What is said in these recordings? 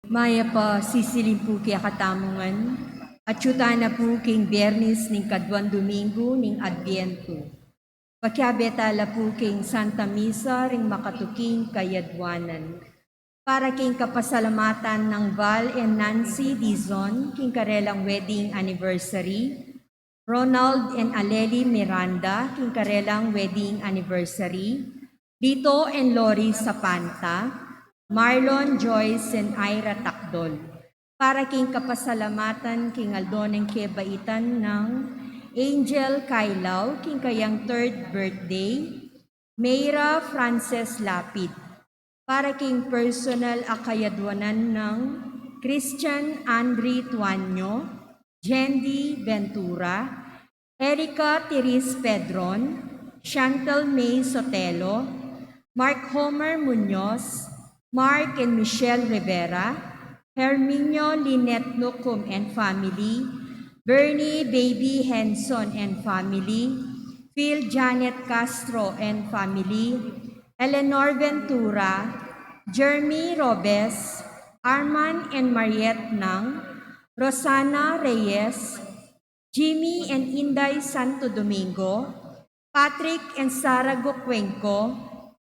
Maya pa sisilin po kaya katamungan, at yuta na po king Biyernes ning kadwan Domingo ning Adviento. Pakyabetala po king Santa Misa ring makatuking kayadwanan. Para king kapasalamatan ng Val and Nancy Dizon, king karelang wedding anniversary. Ronald and Aleli Miranda, king karelang wedding anniversary. Lito and Lori Sapanta, Marlon, Joyce, and Ira Takdol. Para king kapasalamatan king Aldoneng Kebaitan ng Angel Kailaw, king kayang 3rd birthday. Mayra Frances Lapid. Para king personal akayadwanan ng Christian Andre Tuanyo, Jendi Ventura, Erica Tiris Pedron, Chantal May Sotelo, Mark Homer Munoz, Mark and Michelle Rivera, Herminio Lynette Nucum and family, Bernie Baby Henson and family, Phil Janet Castro and family, Eleanor Ventura, Jeremy Robes, Arman and Mariette Nang, Rosana Reyes, Jimmy and Inday Santo Domingo, Patrick and Sara Gocuenco,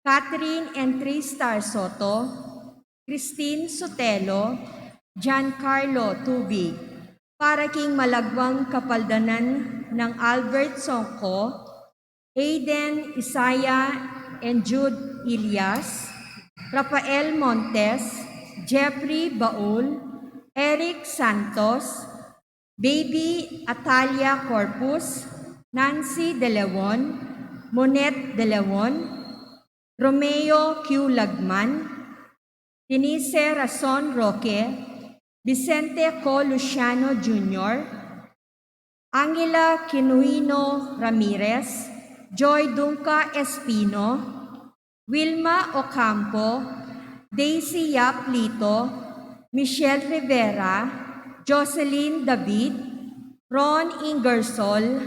Catherine and Tristar Soto, Christine Sotelo, Giancarlo Tubig. Para king malagwang kapaldanan ng Albert Songko, Aiden Isaya and Jude Ilias, Rafael Montes, Jeffrey Baul, Eric Santos, Baby Atalia Corpus, Nancy De Leon, Monet De Leon, Romeo Q. Lagman, Denise Rason Roque, Vicente Co. Luciano Jr., Angela Kinuino Ramirez, Joy Dunca Espino, Wilma Ocampo, Daisy Yap Lito, Michelle Rivera, Jocelyn David, Ron Ingersol,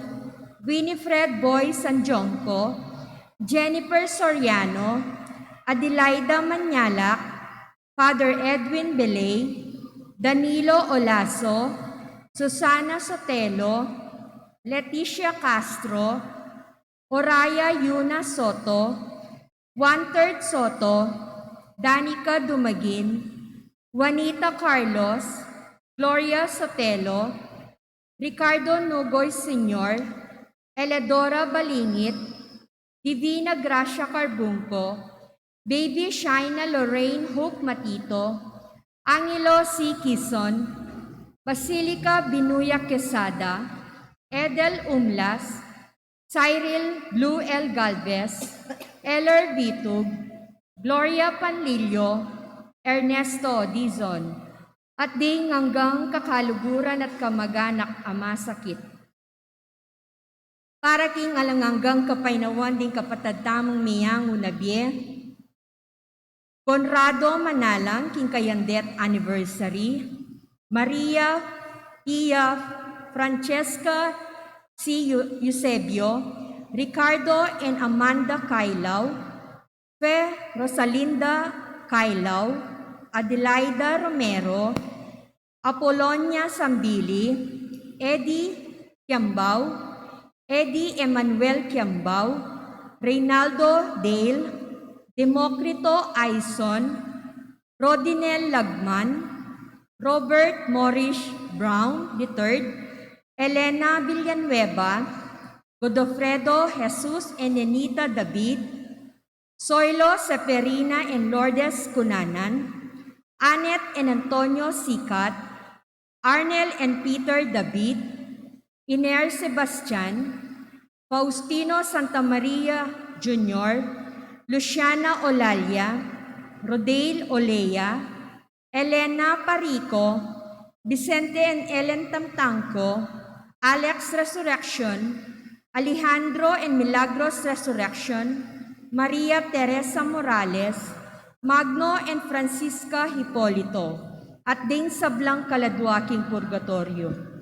Winifred Boy Sanjonco, Jennifer Soriano, Adelaida Manyalak, Father Edwin Belay, Danilo Olaso, Susana Sotelo, Leticia Castro, Oraya Yuna Soto, 1/3 Soto, Danica Dumagin, Juanita Carlos, Gloria Sotelo, Ricardo Nogoy Sr., Eledora Balingit, Divina Gracia Carbunco, Baby Shaina Lorraine Hope Matito, Angelo C. Quizon, Basilica Binuya Quesada, Edel Umlas, Cyril Blue L. Galvez, Eller Vitug, Gloria Panlilio, Ernesto Dizon, at ding hanggang kakaluguran at kamag-anak ama sakit. Para king alanganggang kapainawan ding kapatadtamong miyang unabye, Conrado Manalang king kayandet anniversary, Maria Pia Francesca C. Eusebio, Ricardo and Amanda Kailaw, Fe Rosalinda Kailaw, Adelaida Romero, Apolonia Sambili, Eddie Kiambao, Eddie Emmanuel Kiambao, Reynaldo Dale, Democrito Aison, Rodinel Lagman, Robert Morris Brown III, Elena Villanueva, Godofredo Jesus and Nenita David, Soilo Seferina and Lourdes Cunanan, Annette and Antonio Sicat, Arnel and Peter David, Iner Sebastian, Faustino Santa Maria Jr., Luciana Olalia, Rodale Olea, Elena Parico, Vicente and Ellen Tamtangco, Alex Resurrection, Alejandro and Milagros Resurrection, Maria Teresa Morales, Magno and Francisca Hipolito, at ding sablang kaladwaking purgatorio.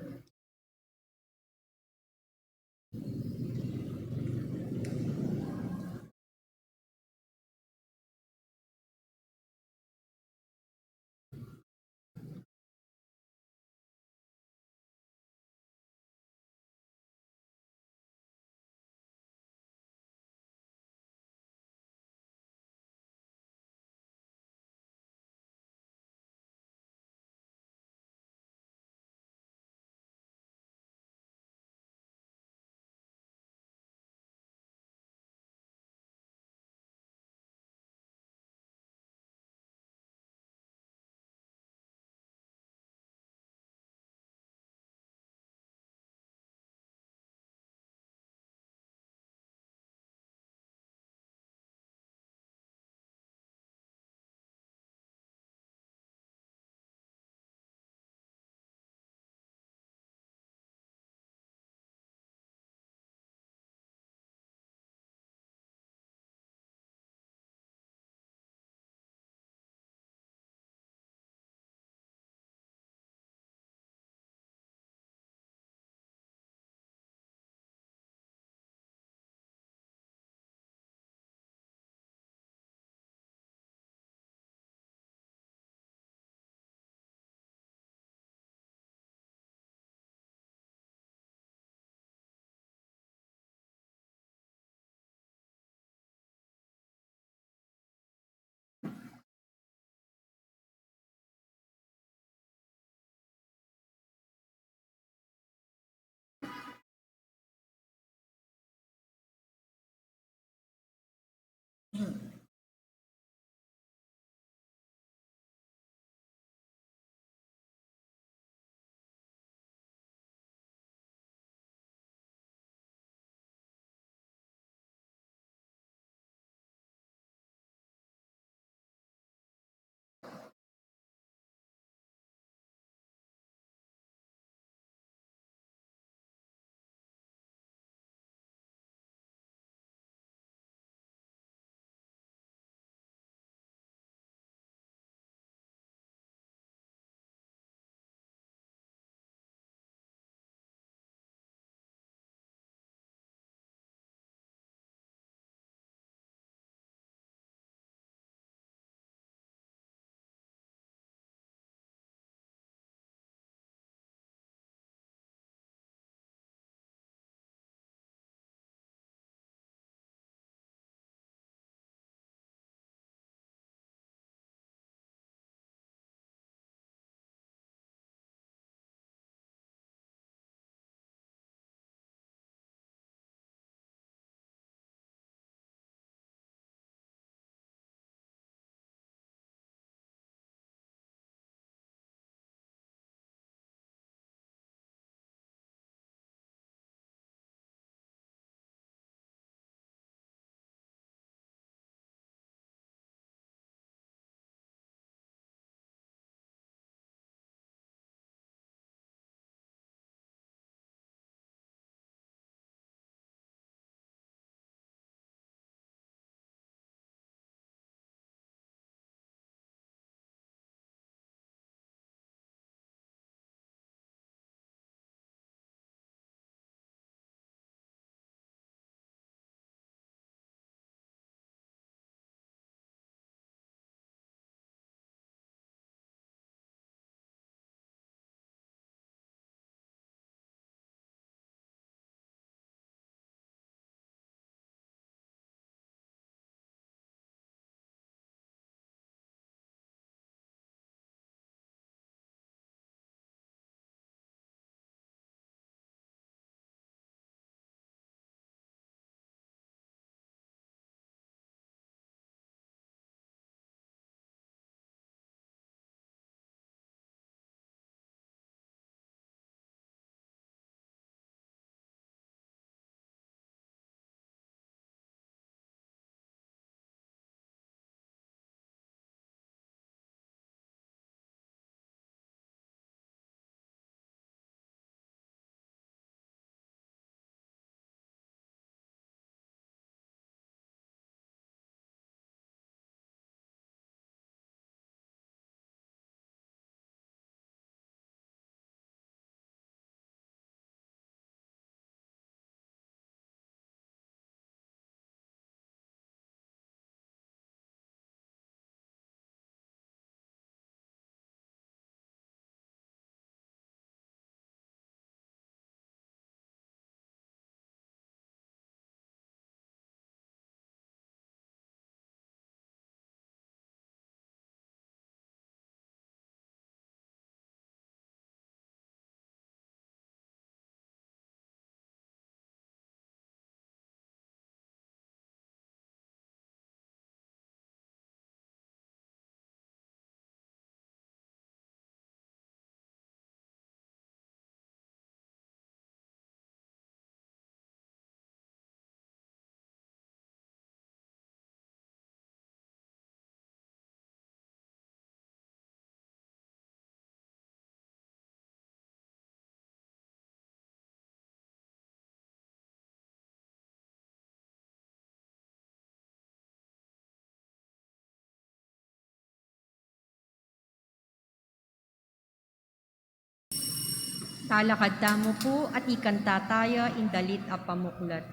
Talakad tamo po at ikanta tayo indalit a pamuklat.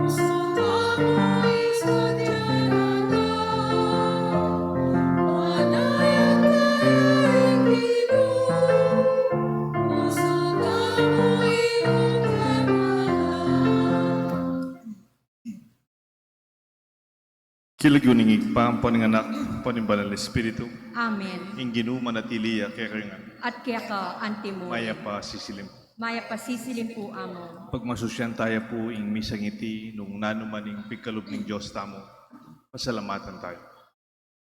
Gusto tamo is kanyana Kilaguninig pa ang paninganak, panimbanal Espiritu, Amen. ing ginuman at iliya kaya kayangan, At kaya ka, antimo. maya pa sisilim. Maya pasisilim po amo. Pagmasusyan tayo po ing misangiti nung nanumaning pigkalob ng Diyos tamo, pasalamatan tayo.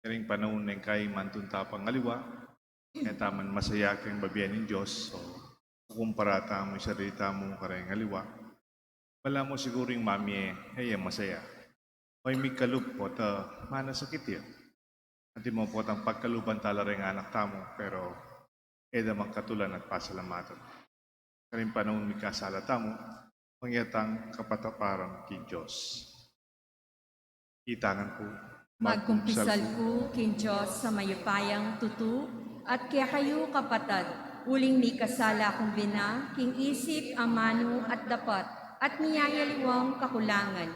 Karing panahon ng kay mantuntapang ngaliwa, kaya taman masaya kayong babiyan ng Diyos, so kukumpara mo yung sarita mo karayang ngaliwa, wala mo siguro yung mami ay masaya. May migkalub po, mana sakit yan. Hindi mo po ang pagkaluban tala rin anak tamo, pero eda magkatulan at pasalamatan. Karing panahon may kasala tamo, mangyatang kapataparan kay Diyos. Itangan po. Magkumpisal ko kin Diyos sa mayupayang tutu, at kaya kayo kapatad, uling may kasala kong bina, king isip, amano at dapat, at niyayaliwang kakulangan.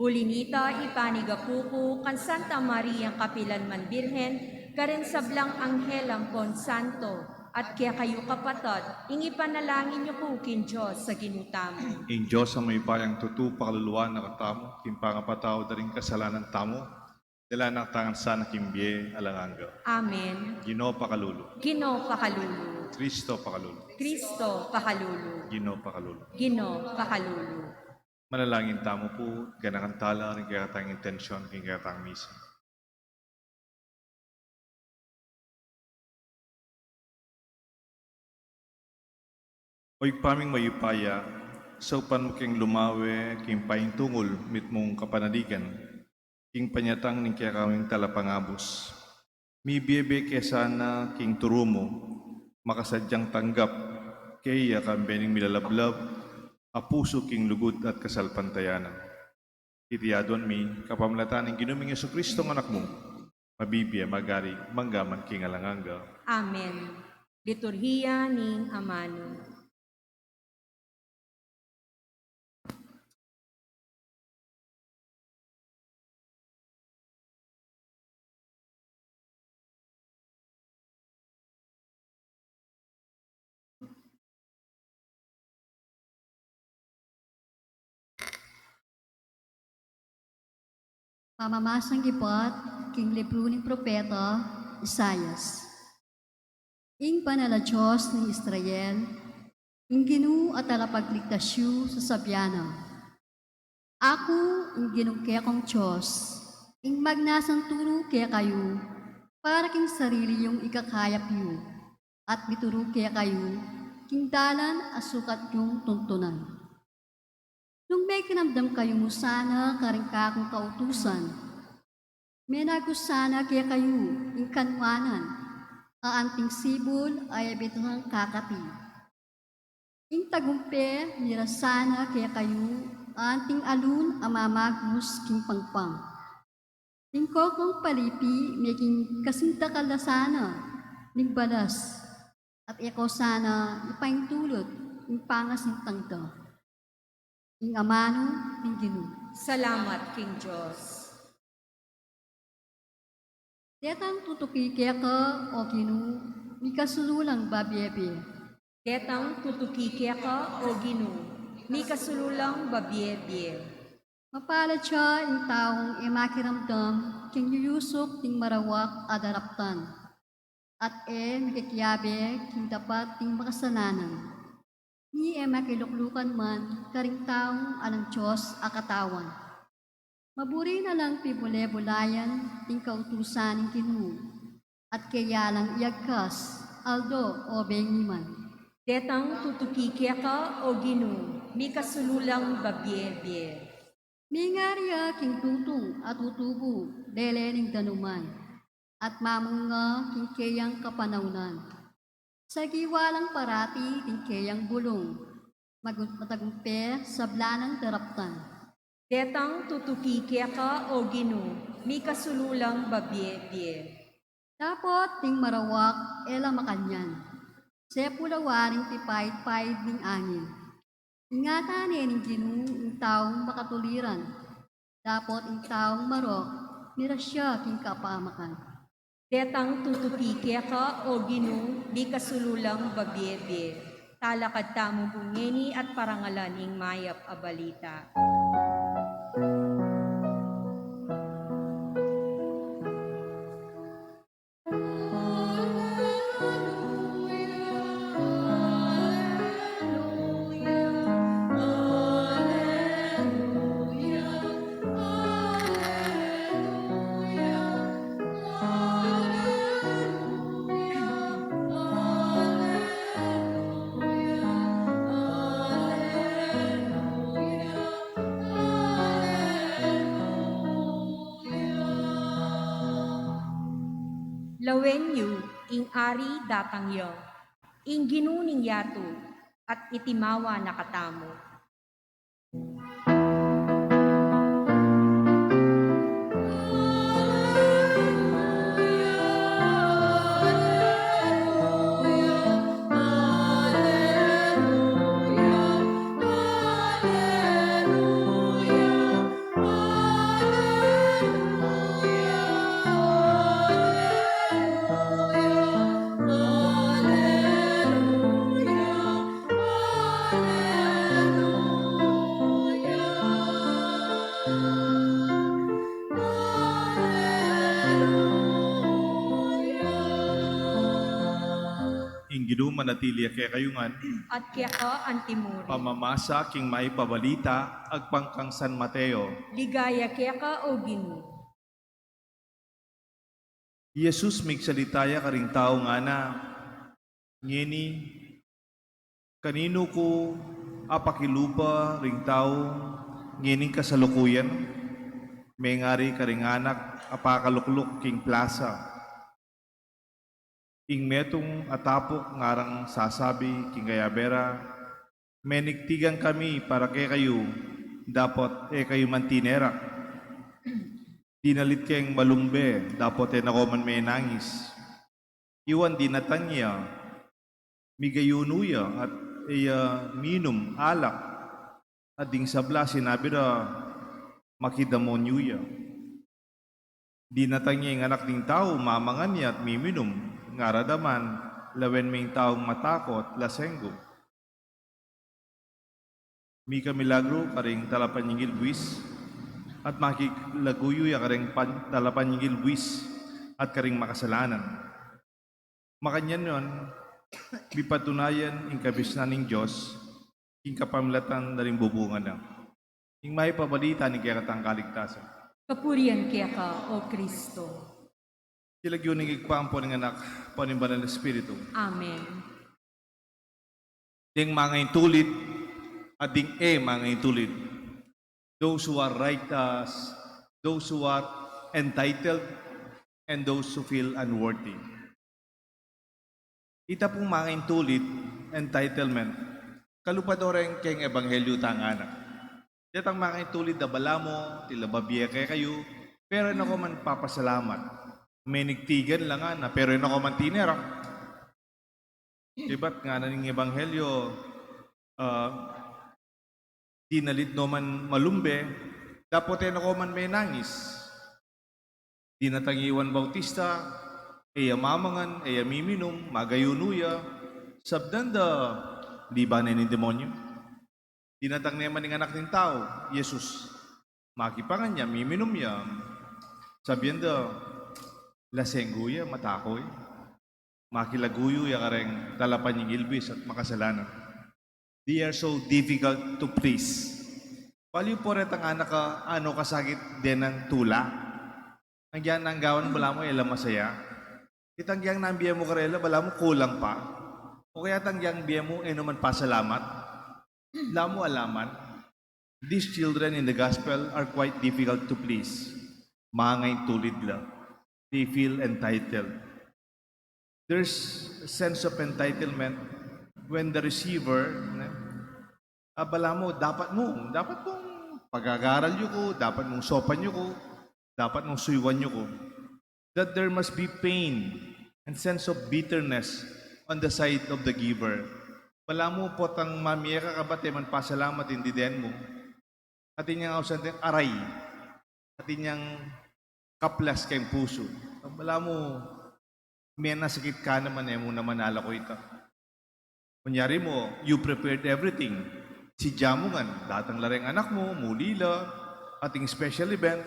Uli nita ipanigapuko kan Santa Maria Kapilan man Birhen, karen sablang Anghel Ampon Santo, at kaya kayo kapatad, ingi panalangin niyo po kin Diyos sa ginutamo. Ing Diyos ang may payang tutu pakaluluan na katamo, kimpangapataw da rin kasalanan tamo, dala ng tangan sana kimbiye alanganga. Amen. Ginoo pakalulu. Ginoo pakalulu. Kristo pakalulu. Kristo pakalulu. Ginoo pakalulu. Ginoo pakalulu. Manalangin tamo po, ganakantala rin kaya tayong intensyon, kaya tayong misa. Oy paming mayupaya, sa upan mo king lumawe, king paing tungol, mit mong kapanadigan, king panyatang ning kaya kaming talapangabos. Mi biebe kesana king turumo, makasadyang tanggap, kaya kang bening milalablab, apuso king lugod at kasalpantayanan. Itiyadon mi, kapamlatan ng ginuming Yesu Kristo ng anak mo, mabibya, magari, manggaman king alanganga. Amen. Liturhiya ning amano. Pamamasang gipat, king libro ng propeta, Isayas. Ing panala Diyos ng Israel, ing ginu at alapagligtasyo sa sabyana. Ako, ing ginungkaya kong Diyos, ing magnasang turo kaya kayo, para king sarili yung ikakayap yu, at bituro kaya kayo, king dalan asukat yung tuntunan. Nung may kinamdam kayo mo sana karingkakong kautusan, may nagusana kaya kayo yung kanwanan, aanting sibol ay abitang kakati. Ing tagumpe, nirasana kaya kayo, aanting alun amamagus king pangpang. Ing kokong palipi, may king kasinta kalasana, ning balas, at ikaw sana ipaing tulot, ing pangas ng tangda. Ing amano, ing ginu. Salamat, King Diyos. Detang tutuki kaya ka, o ginu, mi kasululang babiebe. Ketang tutuki kaya ka o ginu, ni kasululang babiebie. Mapalad siya ing taong imakiramdam, king yuyusok ting marawak adaraptan. At mikikiyabe, king dapat ting makasananan. Ni makiluklukan man, karing taong anang Diyos akatawan. Maburi na lang pibule-bulayan, ting kautusan ng kinu, at kaya lang iagkas, aldo o bengiman. Ketang tutuki kaya ka o ginu, ni kasululang babiebie. Mingarya king tutong at tutubo, lelening danuman, at mamunga king kayang kapanaunan. Sa giwalang parati king kayang bulong, matagumpe sa blanang daraptan. Ketang tutuki kaya ka o ginu, ni kasululang babiebie. Tapot ting marawak, ela makanyan. Sepulawaring tipait-pait ning angin. Ingatan ning ginu ing taong makatuliran. Tapot ing taong marok, nirasya king kapaamakan. Ketang tutuki kaya ka o ginu, di kasululang babiebie. Talakad tamo bungeni at parangalaning mayap a balita. Lawenyu, ing ari datangyo, ing ginuning yato, at itimawa nakatamo. Ing Ginoo manatili kay kayungan, At kaya ka antimuri. pamamasa king maipabalita agpangkang San Mateo. Ligaya kaya ka o Ginoo. Jesus migsalitaya karing tao nga na, ngeni, kanino ko apakilupa ring tao, ngening kasalukuyan, may ngari karing anak apakalukluk king plaza. Ing metong atapok ngarang sasabi king gayabera, menigtigan kami para kay kayo, dapat kayo mantinera. Dinalit kayong malumbe, dapat nakoman may nangis. Iwan dinatanya, migayunuya at minum alak. At ding sabla sinabi na makidamonyuya. Dinatanya yung anak ding tao, mamangan niya at miminum. Ngaradaman, lawen may taong matakot, lasenggo. Mika milagro karing talapan yung buwis, at makilaguyo ya karing talapan yung buwis, at karing makasalanan. Makanyan yon, bipatunayan ing kabisnan ng Diyos, ing kapamilatan na rin bubungan na. Ing may pabalita ni kaya katang kaligtasan. Kapurian kaya ka o Kristo. Silag yun ng igpampo ng anak, panimbalan ng Espiritu. Amen. Ding mga intulid, at ding mga intulid. Those who are righteous, those who are entitled, and those who feel unworthy. Ita pong mga intulid, entitlement, kalupadoreng keng ebanghelyo tangana. Yatang mga intulid na bala mo, tila babiya kayo, pero nako man papasalamat. May nigtigan lang na, pero nako man tinera. Diba't nga na ng ebanghelyo, dinalit no man malumbe, dapat nako man may nangis. Dinatangiwan Bautista, mamangan, miminom, magayunuya, sabdanda, di ba na ni demonyo? Dinatang naman ng anak ng tao, Jesus, makipangan niya, miminom niya, sabyenda, lasengguya, matakoy, makilaguyo, yakareng talapan yung ilbis at makasalanan. They are so difficult to please. Paliw po rin ang anak ka, ano kasagit din ng tula. Ang yan ang gawan, bala mo, masaya. Itang yang nambiya mo karela, bala mo, kulang pa. O kaya tangyang biya mo, naman pasalamat. Bala mo alaman. These children in the gospel are quite difficult to please. Mga tulid lang. They feel entitled. There's a sense of entitlement when the receiver, bala mo, dapat mong pag-agaral nyo ko, dapat mong sopan nyo ko, dapat mong suywan nyo ko. That there must be pain and sense of bitterness on the side of the giver. Bala mo po tang mamiya ka kabate man pasalamat hindi din mo. At inyang ausan din aray. At inyang kaplas kayong puso. Bala mo, may nasakit ka naman mo naman nala ko ito. Kunyari mo, you prepared everything. Si Jamungan, datang lareng anak mo, mulila, ating special event,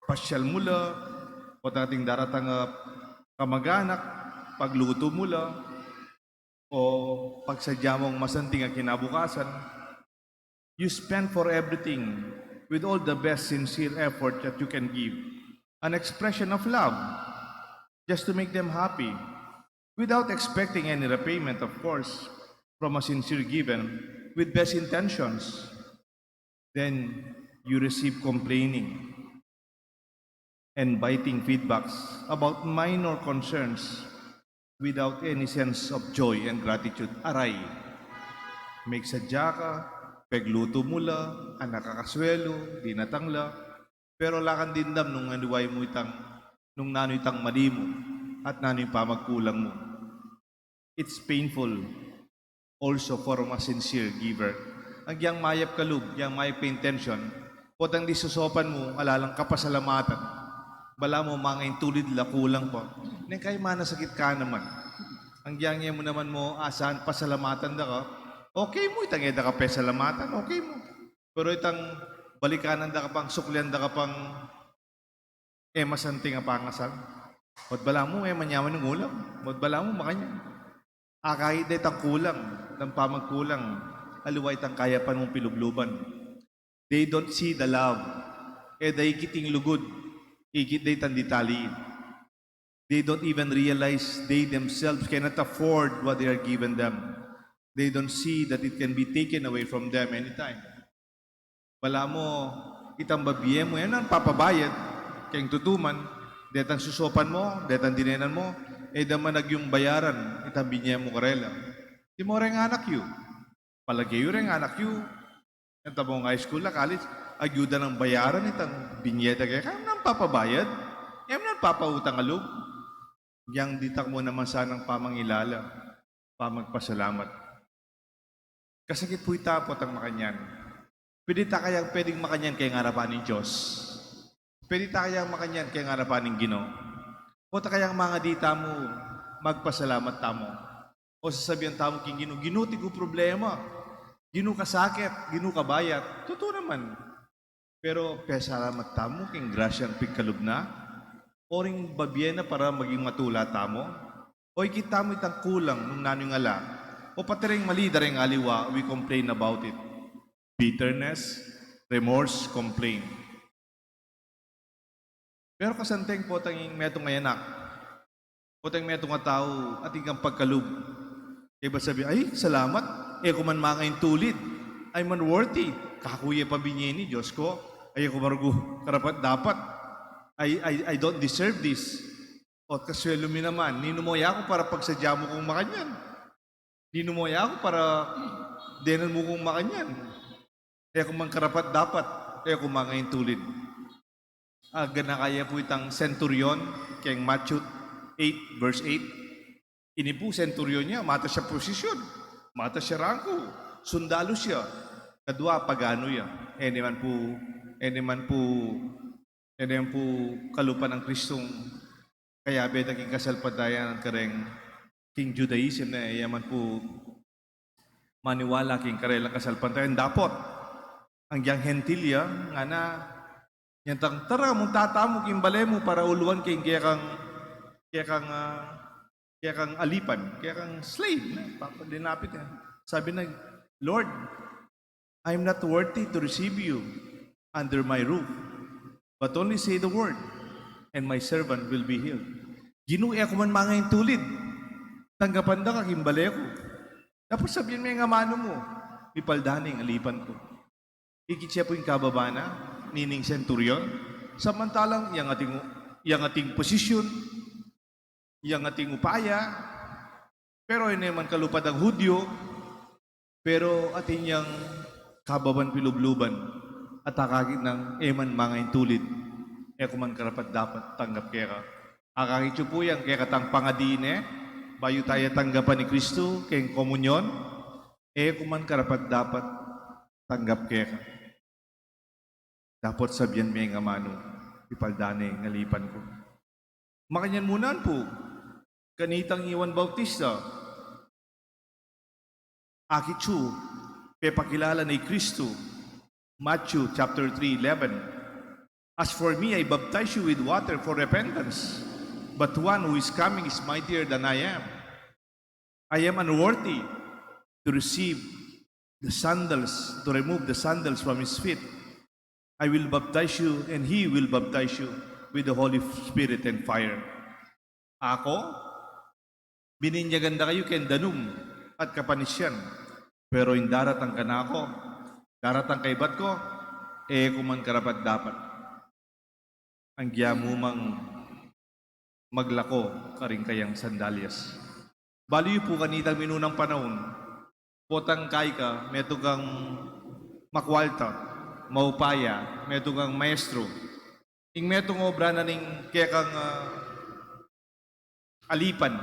pasyal mula, o ating daratang kamag-anak, pagluto mula, o pagsadya mong masanting ang kinabukasan. You spend for everything with all the best sincere effort that you can give. An expression of love, just to make them happy, without expecting any repayment, of course, from a sincere given, with best intentions. Then you receive complaining. and biting feedbacks about minor concerns without any sense of joy and gratitude. Aray, may sadya ka, pegluto mo la, anak kakaswelo, di natangla, pero lakan dindam nung anuway mo itang, nung nano itang mali mo, at nano yung pamagkulang mo. It's painful also for a sincere giver. Ang yang mayap kalug, yang mayap intention, potang di susopan mo, alalang kapasalamatan. Bala mo mga tulid la kulang po. Neng kay manasakit ka naman. Ang yang mo naman mo, asan pasalamatan da ka, okay mo, itang eda ka pasalamatan, okay mo. Pero itang balikanan da ka pang, suklian da ka pang, masanting nga pangasal. Wad bala mo, manyaman ng ulam. Wad bala mo, makanya. Kahit itang kulang, ng pamagkulang, aluwa itang kaya pa mong pilubluban. They don't see the love. Day kiting lugod. Ikit day tanditali. They don't even realize they themselves cannot afford what they are given them. They don't see that it can be taken away from them anytime. Wala mo, itang babiye mo, yan ang papabayad. Kayang tutuman, detang susopan mo, detang dinenan mo, daman yung bayaran, itang binye mo karela. Di mo rin anak yu. Palagay yu rin anak yu. Yung tabong high school na college, ayuda ng bayaran, itang binyeta kaya kaya nang papabayad, kaya nang papautang alug. Yang ditak mo naman sanang pamangilala, pamagpasalamat. Kasakit po itapot ang makanyan. Pwede ta kayang pwedeng makanyan kayang harapan ng Diyos. Pwede ta kayang makanyan kayang harapan ng Ginoo. O ta kayang mga dita mo, magpasalamat tamo. O sasabihan tamo king Ginoo, Ginoo ti ko problema. Ginoo ka sakit, Ginoo ka bayat. Totoo naman. Pero pasalamat tamo king grasyang pigkalub na. O ring babiena para maging matula tamo. O ikita mo itang kulang nung nanong ala. O pati ring mali da ring aliwa, we complain about it. Bitterness, remorse, complain. Pero kasanteng po tanging metong ngayanak. Po tanging metong nga tao at ikang pagkalub. Iba sabi, ay, salamat. Kuman mga yung tulid. Ay man worthy. Kakuya pa binyeni, Diyos ko. Ay ako marugo, karapat dapat. I don't deserve this. O kaswelo mi naman, ninumoya ako para pagsadya mo kong makanyan. Ninumoya ako para denan mo kong makanyan. Kung man karapat dapat, kung mga yung tulid. Gana kaya po itang centurion, kayang Matthew 8, verse 8. Ini po centurion niya, mata siya posisyon, mata siya rangko, sundalo siya. Kadwa, pagano ya. Ene man po kalupan ng Kristong kaya naging kasalpadayan ng kareng King Judaism na yaman po maniwala king karelang kasalpadayan. Dapot, ang yang hentilya, nga na, yan tang tara mong tatamo king balay mo para uluan king kaya kang alipan, kaya kang slave. Dinapit niya. Sabi na, Lord, I'm not worthy to receive you under my roof. But only say the word, and my servant will be healed. Ginuya ko man mga yung tulid. Tanggapan da ka, kimbali ko. Tapos sabihin mo yung amano mo, ipaldaning alipan ko. Ikit siya po yung kababana, nining centurion. Samantalang, yung ating posisyon, yung ating upaya, pero yun naman kalupad ang Hudyo, pero ating yung kababan pilubluban, at akagit ng eman mga intulid, kuman karapat dapat tanggap kaya. Akagit po yan, kaya katang pangadine, bayo tayo tanggapan ni Kristo, kayang komunyon, kuman karapat dapat tanggap kaya. Dapat sabihan may nga mano, ipaldane ngalipan ko. Makanyan munan po, kanitang Iwan Bautista, akichu, pepakilala ni Kristo, Matthew chapter 3:11. As for me, I baptize you with water for repentance, but one who is coming is mightier than I am. I am unworthy to receive the sandals, to remove the sandals from his feet. I will baptize you, and he will baptize you with the Holy Spirit and fire. Ako, bininyagan na kayo kendanum at kapanisyan, pero indaratang ka na ako, daratang kaibat ko, kuman karapat dapat. ang giyamumang maglako karing kayang sandalyas. Baliw po kanitang minunang panahon, potang kay ka, meto kang makwalta, maupaya, meto kang maestro, ing metong obra na ning kaya kang alipan,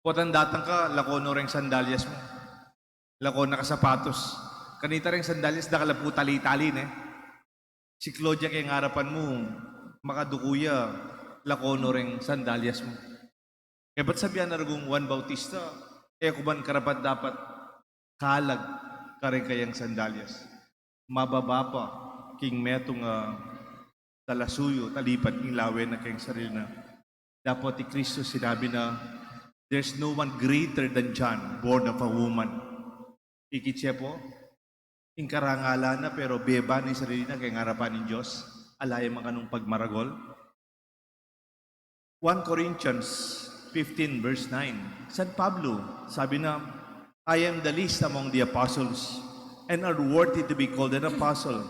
potang datang ka, lako no reng sandalyas mo, lako na kasapatos, kanita reng sandalyas da kalapu tali-tali ne. Si Claudia kay ngarapan mo, makadukuya, lakono ring sandalyas mo. Eh ba't sabihan na ragong Juan Bautista, kuman karapat dapat kalag kare kayang sandalyas. Mababa pa, king metong talasuyo, talipat, king lawe na kayang sarili na. Dapat ni Kristo sinabi na, there's no one greater than John, born of a woman. Ikitse po, ing karangala na pero beba ni sarili na kay ngarapan ng Diyos, alay man kanong pagmaragol. 1 Corinthians 15 verse 9, San Pablo sabi na, I am the least among the apostles and are worthy to be called an apostle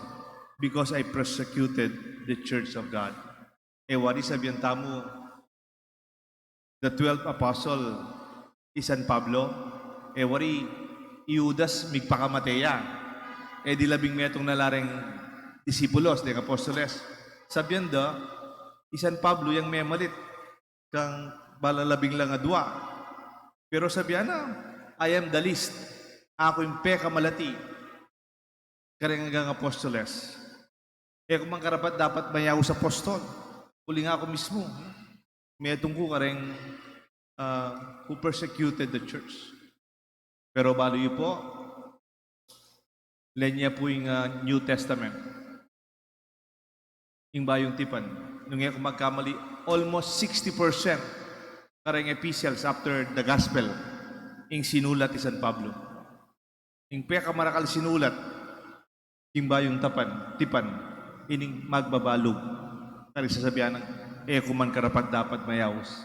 because I persecuted the church of God. Wari sabihan tamo, the 12th apostle is San Pablo. Wari Iudas migpakamateya. Di labing metong nalareng disipulos, de apostoles. Sabihan da, San Pablo yung memalit kang balalabing lang adwa. Pero sabihan na, I am the least. Ako yung pekamalati. Kareng hanggang apostoles. Kung mang karapat dapat mayaw sa apostol. Uli nga ako mismo. Metong ko kareng who persecuted the church. Pero balo yun po, lenya po yung New Testament. Yung bayong tipan. Nung ako magkamali, almost 60% kareng epistles after the gospel yung sinulat ni San Pablo. Yung pekamarakal sinulat, yung bayong tipan, ining magbabalog. Kari sasabihan ng, kuman karapat dapat mayawos,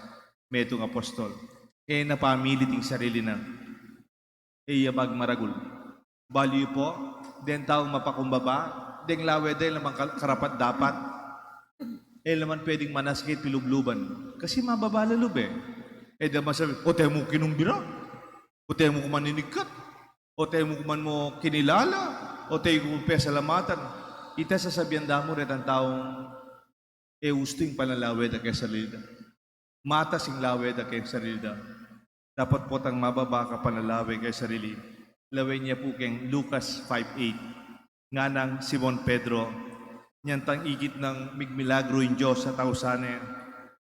metong apostol. Napamilit yung sarili na, magmaragul. Baliw po, den taong mapakumbaba, den lawe den lamang karapat dapat, naman pwedeng manaskit pilubluban. Kasi mababalalub daman sabi, tayo mo kinumbira, tayo mo kumaninigkat, tayo mo kuman mo kinilala, tayo mo pesalamatan. Ita sasabihan damo rin ang taong gusto yung panalawed na kaya salida. Matas yung lawed na kaya salida. Dapat po tang mababa ka panalawed kaya sarili. Lawin niya po keng Lucas 5:8. Nga nang Simon Pedro, niyan tang igit ng migmilagro yung Diyos sa tausane,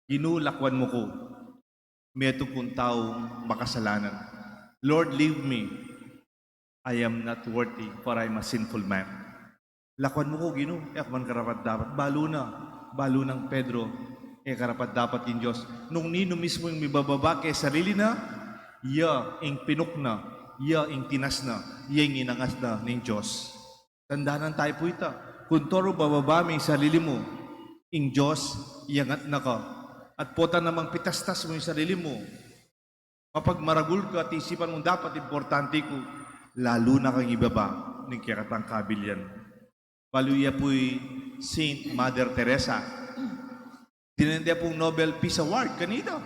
ginulakwan mo ko, meto kong taong makasalanan. Lord, leave me. I am not worthy, for I am a sinful man. Lakwan mo ko, Gino. Man karapat dapat. Balo ng Pedro, karapat dapat yung Diyos. Nung nino mismo yung mibababa kay sarili na, ing pinuk na, ing tinas na, ing inangas na ng Diyos. Tandaan tayo po ita. Kung toro bababa may sarili mo, ing Diyos, iangat na ka. At pota namang pitastas mo yung sarili mo. Kapag maragul ka at isipan mong dapat importante ko, lalo na kang ibaba ng kikatang kabilyan. Paluya po'y Saint Mother Teresa. Tinandiya pong Nobel Peace Award kanina.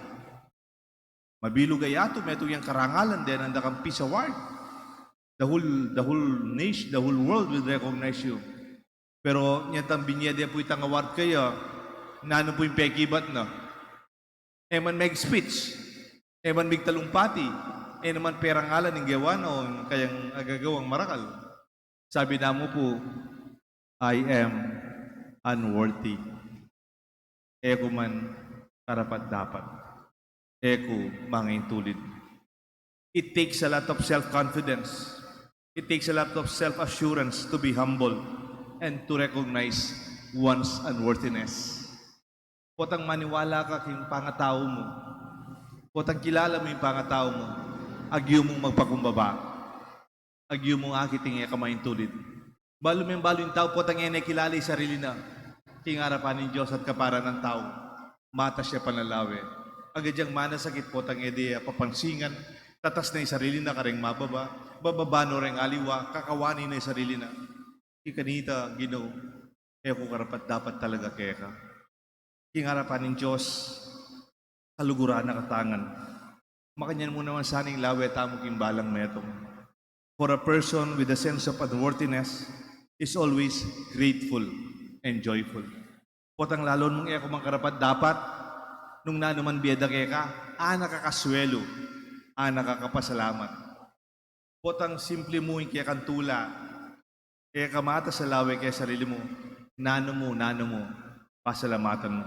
Mabilog ay ato, may itong yung karangalan din ang dakang Peace Award. The whole nation, the whole world will recognize you. Pero niyatang binyada po itang award kaya, nano po yung pekibat na. Man make speech, man make talumpati, naman perangalan ng gawan o kayang agagawang marakal. Sabi na mo po, I am unworthy. Eko man karapat dapat. Eko mga intulid. It takes a lot of self-confidence. It takes a lot of self-assurance to be humble and to recognize one's unworthiness. Potang maniwala ka kung pangatao mo. Potang kilala mo yung pangatao mo. Agyo mong magpakumbaba. Agyo mong akiting kamaintulid. Balo yung tao, potang kilala yung sarili na. Kingarapan ng Diyos at kapara ng tao. Mata siya panalawi. Agadyang manasakit potang papansingan. Tatas na yung sarili na kareng mababa. Bababano rin aliwa. Kakawani na yung sarili na. Ikanita, Ginoo. Kaya kung karapat dapat talaga kaya ka. Kingarapan ng Diyos, kaluguran na katangan. Makanyan mo naman saning lawe tamo kimbalang metong. For a person with a sense of unworthiness is always grateful and joyful. Potang lalon mong eko mang karapat dapat nung nanuman biyada keka, nakakaswelo, nakakapasalamat. Potang simple mo yung kaya kantula, kaya kamata sa lawe kaya sarili mo, nano mo, pasalamatan mo.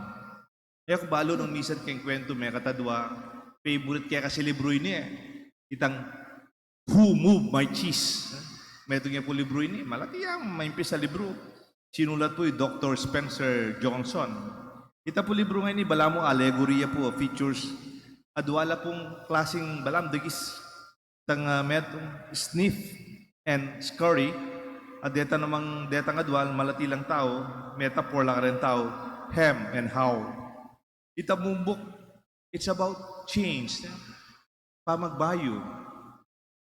Kaya kung balo nung misan kayong kwento, may katadwa, favorite kaya kasi libro ini itang Who Moved My Cheese? May ito nga po libro ini, malaki yan, maimpis sa libro. Sinulat po Dr. Spencer Johnson. Ita po libro nga ini, bala mo alegoria po, features. Adwala pong klaseng balam, dagis, tang metong sniff and scurry. At deta namang deta nga adwal, malati lang tao, metaphor lang rin tao, hem and how. Ita mong book, it's about change, pamagbayo.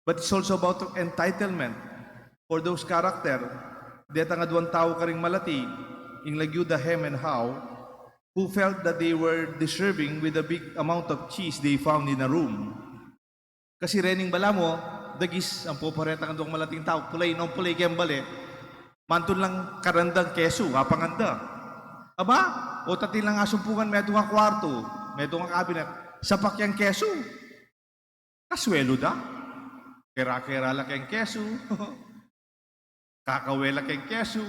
But it's also about entitlement for those character. Deta nga duwan tao karing malati, ing lagyo the hem and how, who felt that they were deserving with the big amount of cheese they found in a room. Kasi rening bala mo, dagis ang popareta nga duwang malating tao, pulay kembale, mantun lang karandang keso, apanganda. Aba, o tatin lang asumpungan, may nga kwarto, may nga kabinet, sapak yang keso. Kaswelo da. Kera-kera la kayong keso, kakawela kayong keso,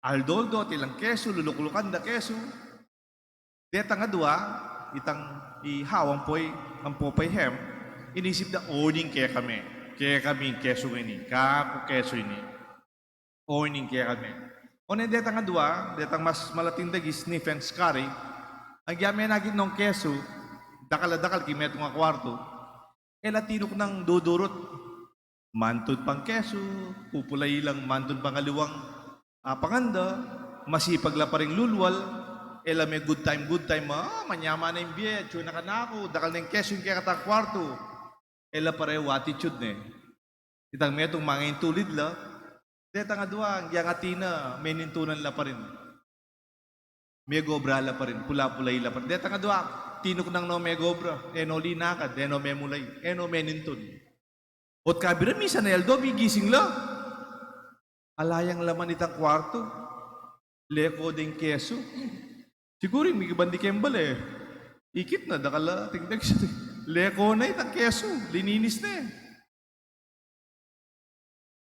aldoldo tilang keso, lulukulukan da keso. Deta nga dua, itang ihawang po'y, ang popay hem, inisip na owning kaya kami keso ini, kako keso ini. Owning kaya kami. O na deta nga dua, detang mas malating dagis, sniff and scurry, ang yamin naging nung keso, dakal-dakal kimeto nga kwarto, latino ko nang dudurot. Mantod pang keso, pupulay lang mantod pang aliwang panganda, masipag la pa rin lulwal, may good time, manyama na yung biyet, tsuyo na ka na ako, dakal na yung keso yung kaya katang kwarto. Pareho attitude ne. Itang metong mga yung tulid la, deta nga duwang, yang atina, may nintunan la pa rin. May gobra la pa rin, pula-pulay la pa rin. Deta nga duwang, tinok nang no me gobra, no linakad, no me mulay, no me nintun. Ot kabira, misa na eldo, bigising la. Alayang laman itang kwarto. Leko ding keso. Siguro may bandi kembal Ikit na, dakala, tingdag siya. Leko na itang keso, lininis na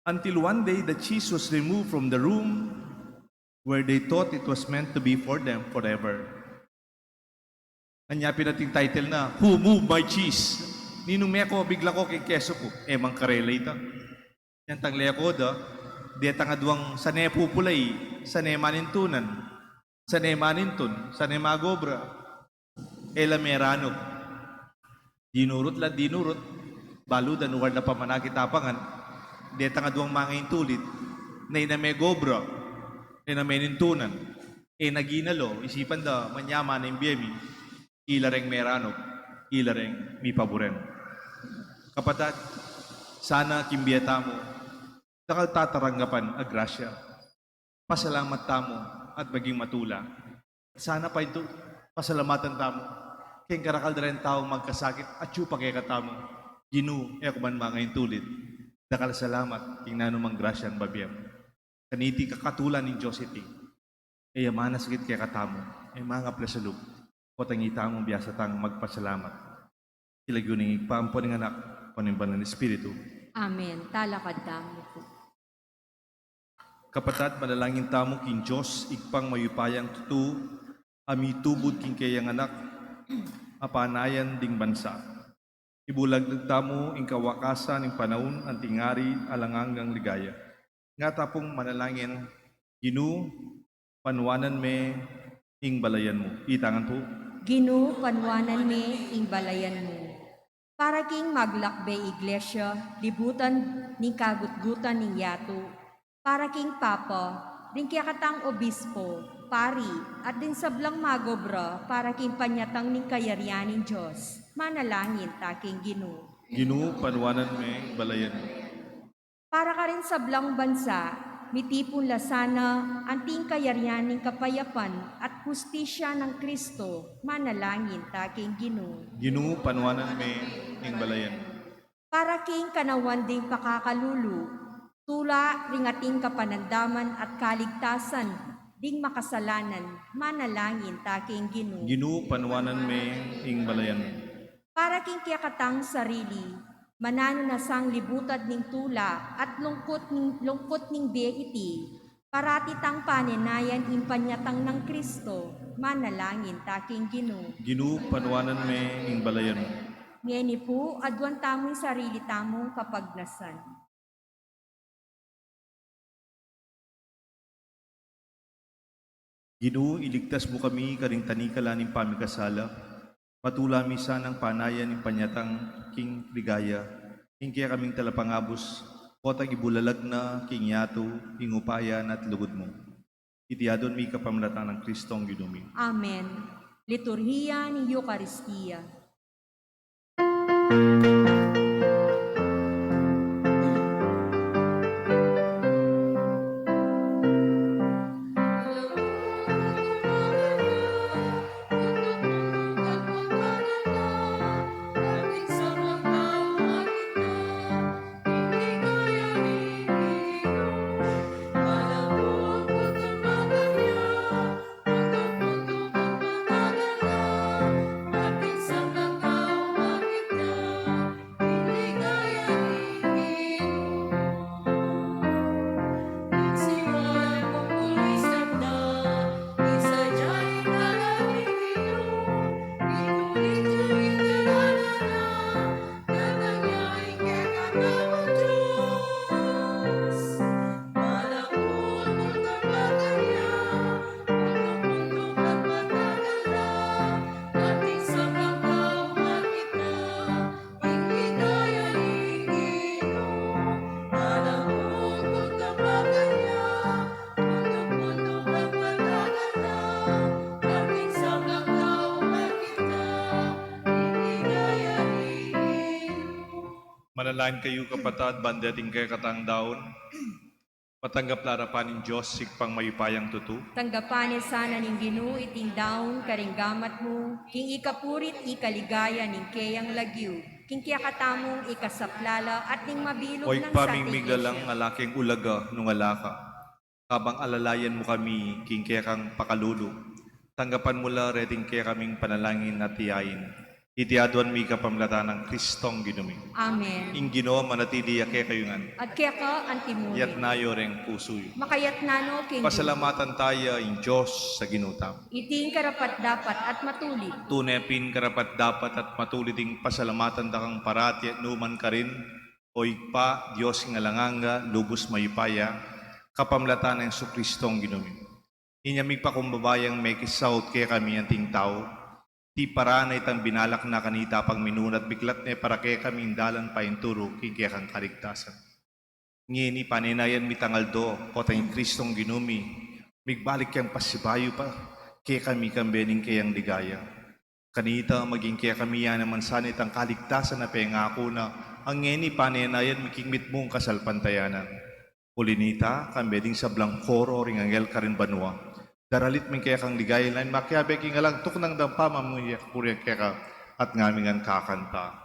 Until one day, the cheese was removed from the room where they thought it was meant to be for them forever. Anyapin nating title na, Who Moved My Cheese? Ninong meko, bigla ko kay keso ko. Mang karela ito. Yan tang leko da, deta nga duwang sane pupulay, sane manintunan, sane manintun, sane magobra, meranok. Dinurot, baludan, uwar na pamanakit tapangan, deta nga duwang mga intulit, na may gobra, na may nintunan, naginalo, isipan da, manyama na yung biyemi, ilareng meranok, ilareng mi paboren. Kapatid, sana kimbiyata mo, dakal tataranggapan agrasya, pasalamat tamo at maging matula. Sana pa ito, pasalamatan tamo, kayong karakal na rin tao magkasakit at yupa kaya katamo, ginu, kuman mga intulit, dakal salamat, king nanumang grasya ang babiyam. Kaniti kakatulan ng Diyos iti, mana sakit kaya katamo, mga plasalub, potangita mong biyasa tang magpasalamat. Ilagyo ng ipampo ng anak, panimban ng Espiritu. Amen. Talakad tamo po. Kapatid, manalangin tamo king Diyos, igpang mayupayang tutu, amitubod king kayang anak, apanayan ding bansa. Ibulag tamo ing kawakasan ng panahon, ang tingari, alangangang ligaya. Nga tapong manalangin, Ginu, panwanan me, ing balayan mo. Itangan po. Ginu, panwanan me, ing balayan mo. Para king maglakbe iglesia, libutan ni kagutgutan ning yato. Para king papa, din kiyakatang obispo, pari, at din sablang magobra, para king panyatang ning kayarianing Diyos. Manalangin taking Ginu. Ginu, panwanan me, balayan mo. Para ka rin sablang bansa, mitipon lasana, anting kayaryaning kapayapan at hustisya ng Kristo, manalangin taking Ginoo. Ginoo, panuanan me ing balayan. Para king kanawan ding pakakalulu, tula ring ating kapanandaman at kaligtasan, ding makasalanan, manalangin taking Ginoo. Ginoo, panuanan me ing balayan. Para king kiyakatang sarili, manano na sang libutad ning tula at lungkot ning behiti, parati tang panenayan impanyatang ng Kristo, manalangin taking Ginoo. Ginoo, panuanan me ing balayan. Ngeni po, adwan tamong sarili tamong kapagnasan. Ginoo, iligtas mo kami karing tanikala ning pamikasala. Matulami sanang panayan ning panyatang king ligaya. King kaya kaming talapangabos, kotang ibulalag na king yato, king upayan at lugod mo. Itiyadon mi kapamlatan ng Kristong Ginumi. Amen. Liturhiya ni Eucharistia. Manalangin kayo kapatad, bandating kay katang daon. Patanggap larapan ng Diyos, sikpang mayupayang tutu. Tanggapan sana ning Ginoo iting daon karinggamat mo, king ikapurit ikaligaya ning kayang lagyu, king kiyakatamong ikasaplala at ning mabilog Oy ng paming sating miglalang Iglesia. ngalaking ulaga nung alaka. Habang alalayan mo kami, king kaya kang pakalulu. Tanggapan mo la reting kaya kaming panalangin at tiyain. Itiaduan mi kapamlatan ng Kristong Ginumi. Amen. Ing Ginoo manatili ake kayungan. At kaya ka antimuri. Yat nayo reng pusoy. Makayat nano king Pasalamatan tayo ing Diyos sa ginutam. iting karapat dapat at matulid. Tunepin karapat dapat at matuliting pasalamatan dakang parati at numan ka rin. Oy pa, Diyos ng alanganga, lubos mayupaya, kapamlatan ng Kristong Ginumi. Inyamig pa kumbabayang may kisaut kaya kami anting tao. Ti paranay tang binalak na kanita pag minunat biglat ne para kaya kami dalan pa inturo king kaya kang kaligtasan. Ngini paninayan mi tangaldo kotang Kristong Ginumi. Migbalik yang pasibayo pa kaya kami kambening kayang ligaya. Kanita maging kaya kami yan naman sanit ang kaligtasan na pengako na ang ngini paninayan mikingmit mong kasalpantayanan. Pulinita kambening sa blangkoro ring angel karin banwa. Daralit min kaya kang ligaya lain makiabe king alang tuk nang dampa mamuya kurya kaya ka at ngamingan kakanta.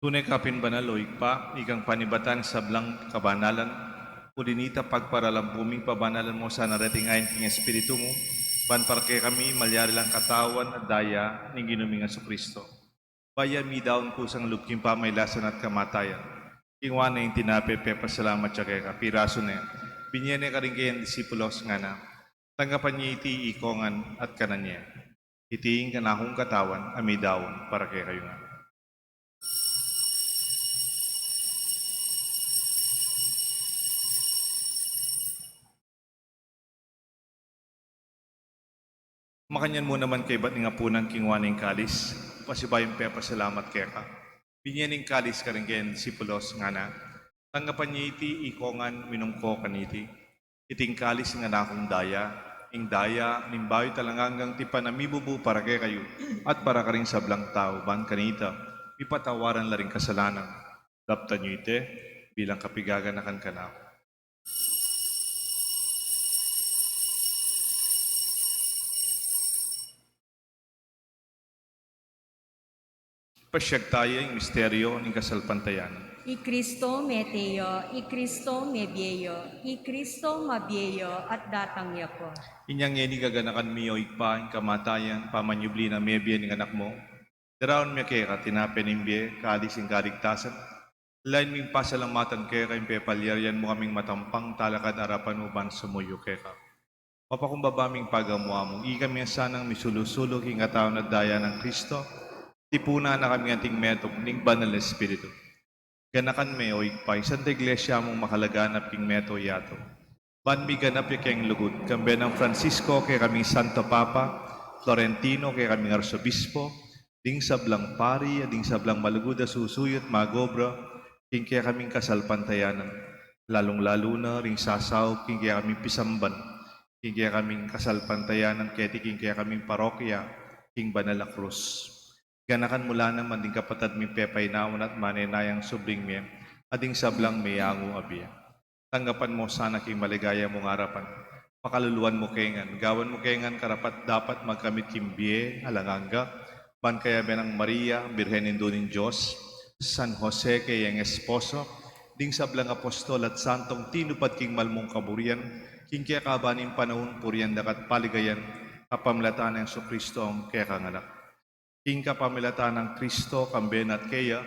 Tunay kapin banaloy pa, ikang panibatan sa blang kabanalan, Ulinita pagparalampuming pabanalan mo sa narating ayon king Espiritu mo, ban parke kami malyari lang katawan at daya ni ginuming Kristo. Bayan mi daon kusang lupking pamaylasan at kamatayan. Kingwana yung tinape pasalamat siya kay kapiraso na yan. Binyene ka rin kayan disipulos nga na. Tanggapan niya iti ikongan at kanan niya. Itiin ka na akong katawan, ami daon para kay kayo nga. Makanyan mo naman kay ba't nga punang kingwaning kalis, pasibayong pasalamat kaya ka. Binyaning kalis ka rin kayan disipulos nga na. Tanggapan niya iti ikongan minungko kaniti. Iting kalis nga na akong daya, ing daya, nimbayo talanganggang ti panamibubu para kay kayo, at para ka rin sablang tao, ban kanita, ipatawaran la rin kasalanan. Daptan niyo ite, bilang kapigaganakan ka na. Pasyag tayo yung misteryo ng kasalpantayan. I Cristo meteo, I Cristo mebieyo, I Cristo mabieyo at datangya ko. Inyang yeni gaganakan miyo ikpa, ang kamatayan, pamanyubli na mebye ng anak mo. Daraon miya kaya ka, tinapenimbiye, kalis ang kaligtasan. Lain ming pasalamatan kaya kayong pepalyaryan mo kaming matampang talakad arapan uban sumuyo kaya ka. Papakumbabaming pagamuha mo, ikami sanang misulusulog hinga tao na daya ng Kristo, tipuna na kami ating metog ning banal na Espiritu. Ganakan me o ikpay, Santa Iglesia mong makalaganap king meto yato. Banmi ganap yung keng lugod, kambe ng Francisco kay kaming Santo Papa, Florentino kay kaming Arsobispo, ding sablang pari, ding sablang malugod na susuyot, magobra, king kaya kaming kasalpantayanan. Lalong-lalo na ring sasaw, king kaya kaming pisamban, king kaya kaming kasalpantayanan, king kaya kaming parokya, king Banal na Cruz. Ganakan mula naman ding kapatad mi pepay naon at manenayang subling mi, ading sablang mayango abiya. Tanggapan mo sana king maligaya mong harapan. Pakaluluan mo kengan, gawan mo kengan karapat dapat magkamit kimbiye, alanganga, ban kaya benang Maria, Birhen Indunin Diyos, San Jose kayang esposo, ding sablang apostol at santong tinupad king malmong kaburian, king kaya kabaning panahon purian dakat paligayan, kapamlataan ng Kristo ang kaya kanganak. King kapamilatan ng Kristo, kamben at kaya,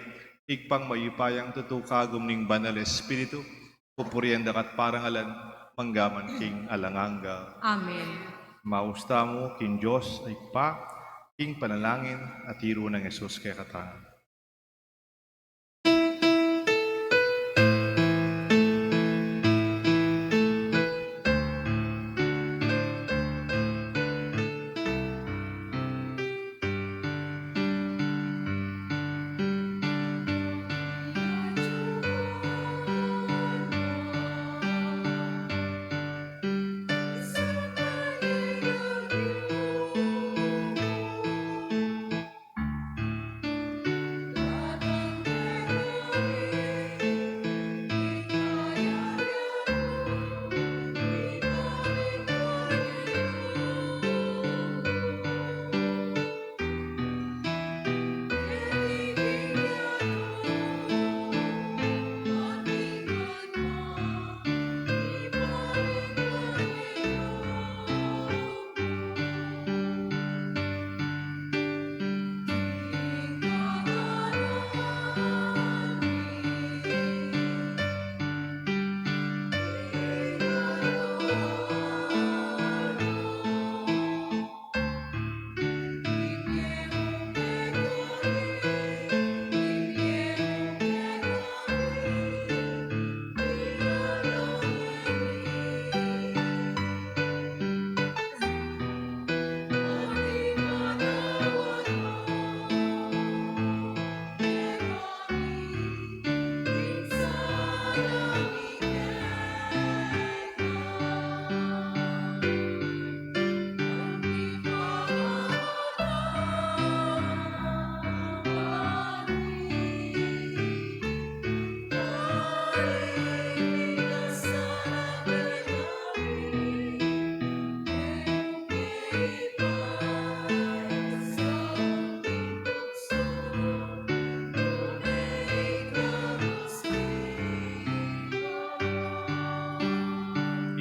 igpang mayupayang tutukagom ning Banal Espiritu, pupurian dakat parangalan, manggaman king alanganga. Amen. Mausta mo, king Diyos, ay pa, king panalangin, at hiro ng Jesus kaya katangan.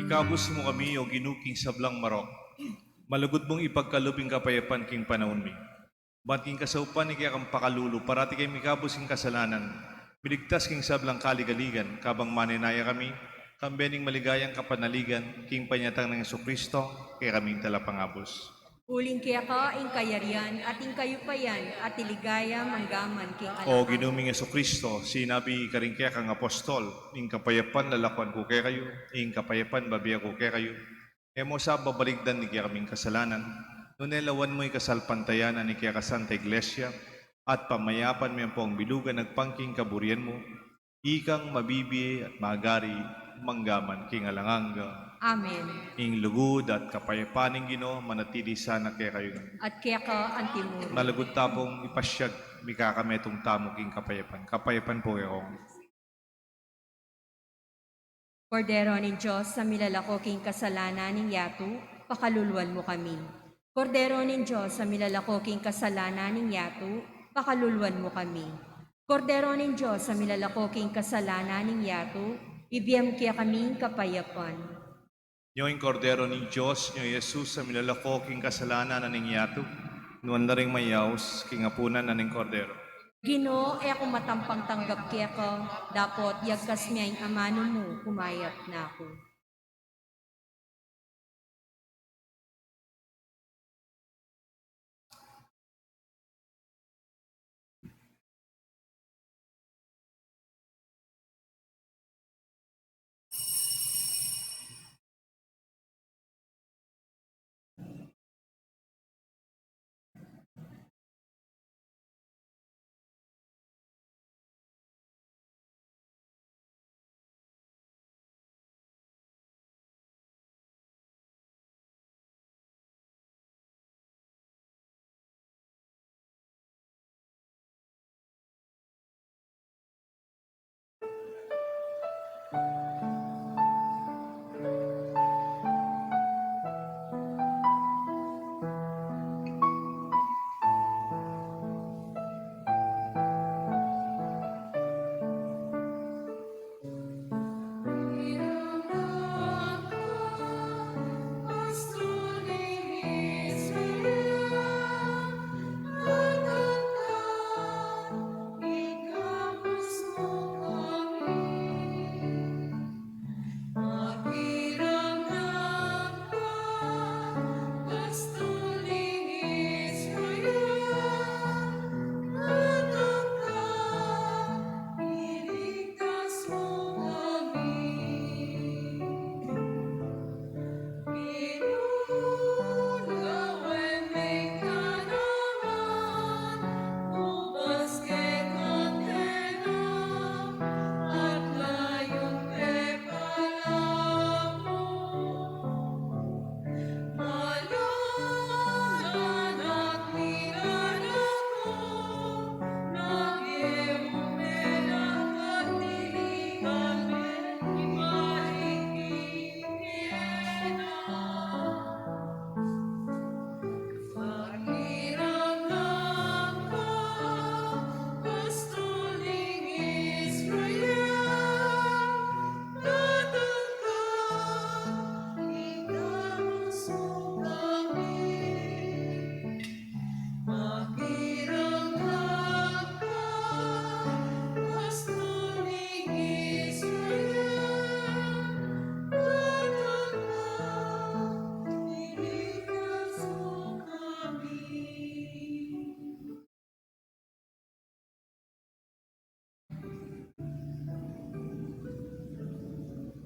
Ikabos mo kami o ginuking sablang marok. Malugod mong ipagkaluping kapayapan king panahon mi. Ba't king kasaupan ni kaya kang pakalulu, parati kay mikabos king kasalanan. Miligtas king sablang kaligaligan, kabang maninaya kami, kambening maligayang kapanaligan, king panyatang ng Jesucristo, kaya kaming talapangabos. Uling kaya ka, ing kayarian, at ing kayupayan, at iligaya manggaman king O alam. ginuming Jesucristo, sinabi ka rin kaya kang apostol, ing kapayapan lalakuan ko kaya kayo, ing kapayapan babiya ko kaya kayo. Kaya mo sa babaligdan ni kaya kaming kasalanan, nunelawan mo'y kasalpantayanan ni kaya ka Santa Iglesia, at pamayapan mo yung pong bilugan nagpangking kaburian mo, ikang mabibi at magari, manggaman king alanganga. Amen. Ing lugod at kapayapaning Ginoo manatili sana kaya kayo. At kaya ka, antimuro. Nalagod tapong ipasyag, mikakametong tamo king kapayapan. Kapayapan po kayo. Kordero ng Diyos, sa milalako king kasalanan ng yato, pakaluluwan mo kami. Kordero ng Diyos, sa milalako king kasalanan ng yato, pakaluluwan mo kami. Kordero ng Diyos, sa milalako king kasalanan ng yato, ibiyam kaya kaming kapayapan. Nyo'ing kordero ni Diyos, nyo Jesus, sa milalako king kasalanan na ning yato, nuwan na ring mayaws, king apunan na ning kordero. Ginoo, e ako matampang tanggap kaya ka, dapot yagkas miyang amano mo, kumayat na ako.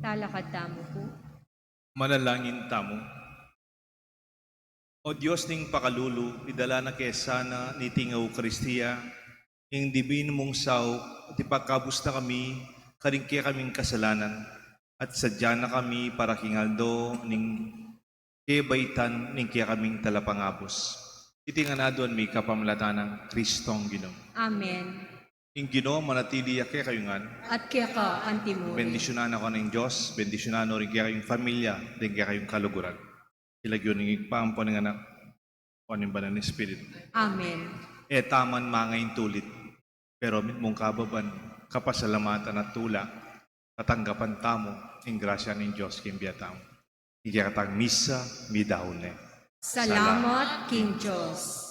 Talakad tamo po. Manalangin tamo. O Diyos ning pakalulu, idala na kesana ni Tingaw Kristiya, ing divino mong sao, at ipagkabusta kami, karingkya kaming kasalanan, at sadya na kami para kingaldo ning kebaitan ning kaya kaming talapangabos. Itinganadon may kapamlatan ng Kristong Ginoo. Amen. Ing Ginoo manatili kaya kayungan. At kaya ka, antimuro. Bendisyonan ako ng Diyos, bendisyonan rin kaya kayong pamilya, din kaya kayong kaluguran. Ilagyo ng igpaampo ng anak, o ng banal na Espiritu. Amen. E taman mangayin tulit, pero mong kababan, kapasalamatan at tula, katanggapan tamo, ing grasya ng Diyos, kimbiyatamo. Ikakatang misa, midahon Salamat, King Diyos.